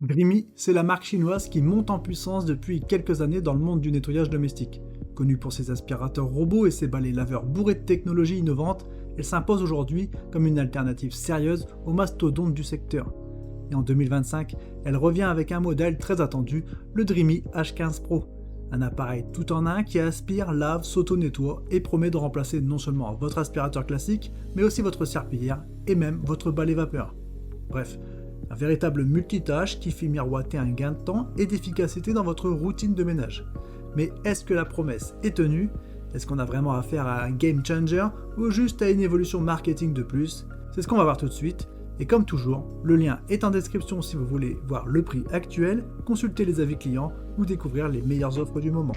Dreamy, c'est la marque chinoise qui monte en puissance depuis quelques années dans le monde du nettoyage domestique. Connue pour ses aspirateurs robots et ses balais laveurs bourrés de technologies innovantes, elle s'impose aujourd'hui comme une alternative sérieuse aux mastodontes du secteur. Et en 2025, elle revient avec un modèle très attendu, le Dreamy H15 Pro. Un appareil tout en un qui aspire, lave, s'auto-nettoie et promet de remplacer non seulement votre aspirateur classique, mais aussi votre serpillière et même votre balai vapeur. Bref, un véritable multitâche qui fait miroiter un gain de temps et d'efficacité dans votre routine de ménage. Mais est-ce que la promesse est tenue? Est-ce qu'on a vraiment affaire à un game changer ou juste à une évolution marketing de plus? C'est ce qu'on va voir tout de suite. Et comme toujours, le lien est en description si vous voulez voir le prix actuel, consulter les avis clients ou découvrir les meilleures offres du moment.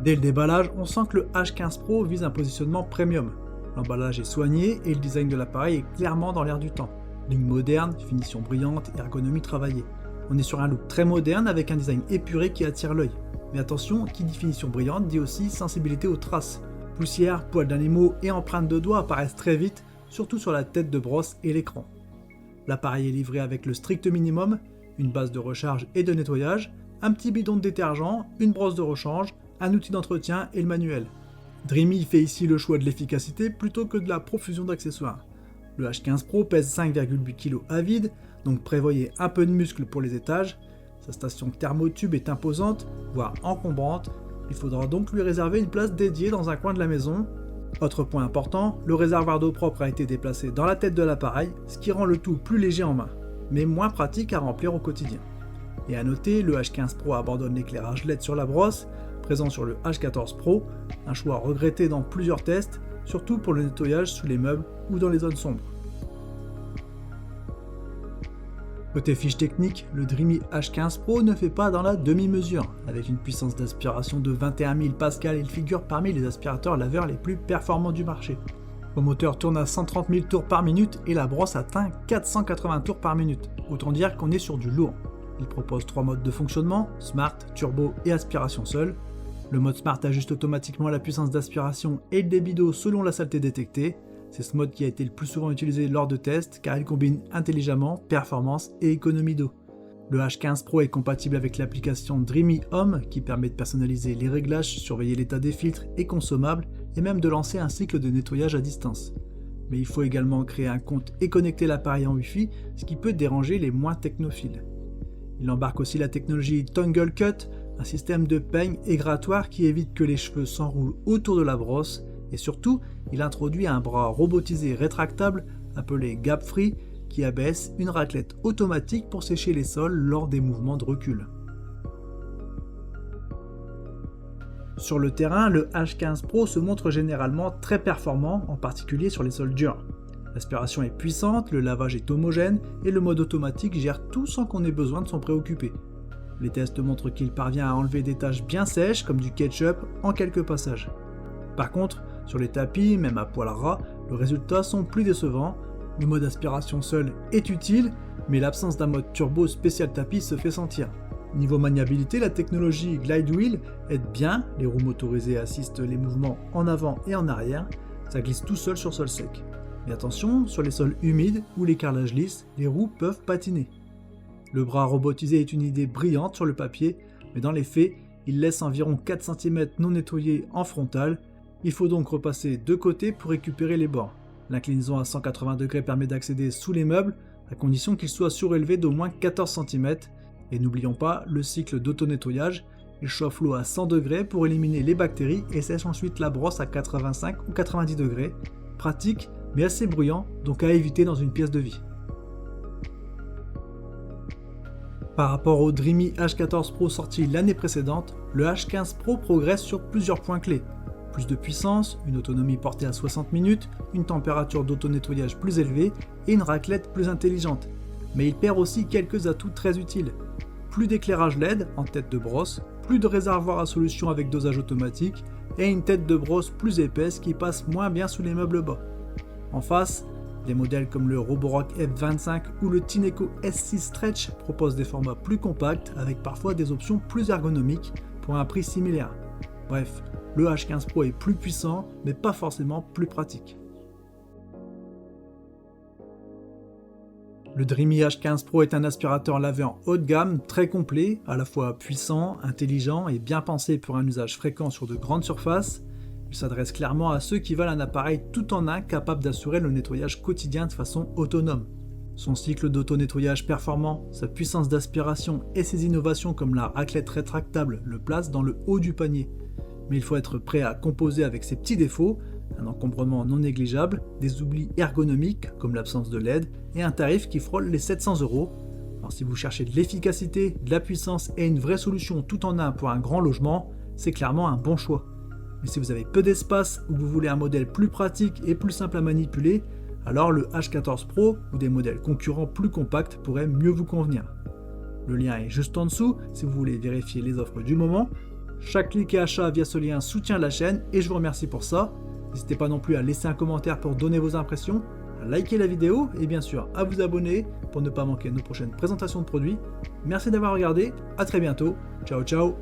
Dès le déballage, on sent que le H15 Pro vise un positionnement premium. L'emballage est soigné et le design de l'appareil est clairement dans l'air du temps. Ligne moderne, finition brillante, ergonomie travaillée. On est sur un look très moderne avec un design épuré qui attire l'œil. Mais attention, qui dit finition brillante dit aussi sensibilité aux traces. Poussière, poils d'animaux et empreintes de doigts apparaissent très vite, surtout sur la tête de brosse et l'écran. L'appareil est livré avec le strict minimum, une base de recharge et de nettoyage, un petit bidon de détergent, une brosse de rechange, un outil d'entretien et le manuel. Dreamy fait ici le choix de l'efficacité plutôt que de la profusion d'accessoires. Le H15 Pro pèse 5,8 kg à vide, donc prévoyez un peu de muscle pour les étages. Sa station thermotube est imposante, voire encombrante. Il faudra donc lui réserver une place dédiée dans un coin de la maison. Autre point important, le réservoir d'eau propre a été déplacé dans la tête de l'appareil, ce qui rend le tout plus léger en main, mais moins pratique à remplir au quotidien. Et à noter, le H15 Pro abandonne l'éclairage LED sur la brosse, présent sur le H14 Pro, un choix regretté dans plusieurs tests, surtout pour le nettoyage sous les meubles ou dans les zones sombres. Côté fiche technique, le Dreamy H15 Pro ne fait pas dans la demi-mesure. Avec une puissance d'aspiration de 21 000 Pascal, il figure parmi les aspirateurs laveurs les plus performants du marché. Son moteur tourne à 130 000 tours par minute et la brosse atteint 480 tours par minute. Autant dire qu'on est sur du lourd. Il propose 3 modes de fonctionnement, Smart, Turbo et aspiration seule. Le mode Smart ajuste automatiquement la puissance d'aspiration et le débit d'eau selon la saleté détectée. C'est ce mode qui a été le plus souvent utilisé lors de tests car il combine intelligemment performance et économie d'eau. Le H15 Pro est compatible avec l'application Dreamy Home qui permet de personnaliser les réglages, surveiller l'état des filtres et consommables et même de lancer un cycle de nettoyage à distance. Mais il faut également créer un compte et connecter l'appareil en Wi-Fi, ce qui peut déranger les moins technophiles. Il embarque aussi la technologie Tangle Cut, un système de peigne et grattoir qui évite que les cheveux s'enroulent autour de la brosse, et surtout, il introduit un bras robotisé rétractable appelé Gap Free qui abaisse une raclette automatique pour sécher les sols lors des mouvements de recul. Sur le terrain, le H15 Pro se montre généralement très performant, en particulier sur les sols durs. L'aspiration est puissante, le lavage est homogène et le mode automatique gère tout sans qu'on ait besoin de s'en préoccuper. Les tests montrent qu'il parvient à enlever des tâches bien sèches comme du ketchup en quelques passages. Par contre, sur les tapis, même à poil ras, les résultats sont plus décevants. Le mode aspiration seul est utile, mais l'absence d'un mode turbo spécial tapis se fait sentir. Niveau maniabilité, la technologie Glide Wheel aide bien, les roues motorisées assistent les mouvements en avant et en arrière, ça glisse tout seul sur sol sec. Mais attention, sur les sols humides ou les carrelages lisses, les roues peuvent patiner. Le bras robotisé est une idée brillante sur le papier, mais dans les faits, il laisse environ 4 cm non nettoyés en frontal. Il faut donc repasser de côté pour récupérer les bords. L'inclinaison à 180 degrés permet d'accéder sous les meubles, à condition qu'ils soient surélevés d'au moins 14 cm. Et n'oublions pas le cycle d'auto-nettoyage, il chauffe l'eau à 100 degrés pour éliminer les bactéries et sèche ensuite la brosse à 85 ou 90 degrés. Pratique, mais assez bruyant, donc à éviter dans une pièce de vie. Par rapport au Dreamy H14 Pro sorti l'année précédente, le H15 Pro progresse sur plusieurs points clés. Plus de puissance, une autonomie portée à 60 minutes, une température d'auto-nettoyage plus élevée et une raclette plus intelligente. Mais il perd aussi quelques atouts très utiles. Plus d'éclairage LED en tête de brosse, plus de réservoir à solution avec dosage automatique et une tête de brosse plus épaisse qui passe moins bien sous les meubles bas. En face, des modèles comme le Roborock F25 ou le Tineco S6 Stretch proposent des formats plus compacts avec parfois des options plus ergonomiques pour un prix similaire. Bref, le H15 Pro est plus puissant mais pas forcément plus pratique. Le Dreamy H15 Pro est un aspirateur lavé en haut de gamme, très complet, à la fois puissant, intelligent et bien pensé pour un usage fréquent sur de grandes surfaces. Il s'adresse clairement à ceux qui veulent un appareil tout en un capable d'assurer le nettoyage quotidien de façon autonome. Son cycle d'auto-nettoyage performant, sa puissance d'aspiration et ses innovations comme la raclette rétractable le placent dans le haut du panier. Mais il faut être prêt à composer avec ses petits défauts, un encombrement non négligeable, des oublis ergonomiques comme l'absence de LED et un tarif qui frôle les 700 €. Alors si vous cherchez de l'efficacité, de la puissance et une vraie solution tout en un pour un grand logement, c'est clairement un bon choix. Mais si vous avez peu d'espace ou vous voulez un modèle plus pratique et plus simple à manipuler, alors le H14 Pro ou des modèles concurrents plus compacts pourraient mieux vous convenir. Le lien est juste en dessous si vous voulez vérifier les offres du moment. Chaque clic et achat via ce lien soutient la chaîne et je vous remercie pour ça. N'hésitez pas non plus à laisser un commentaire pour donner vos impressions, à liker la vidéo et bien sûr à vous abonner pour ne pas manquer nos prochaines présentations de produits. Merci d'avoir regardé, à très bientôt, ciao ciao.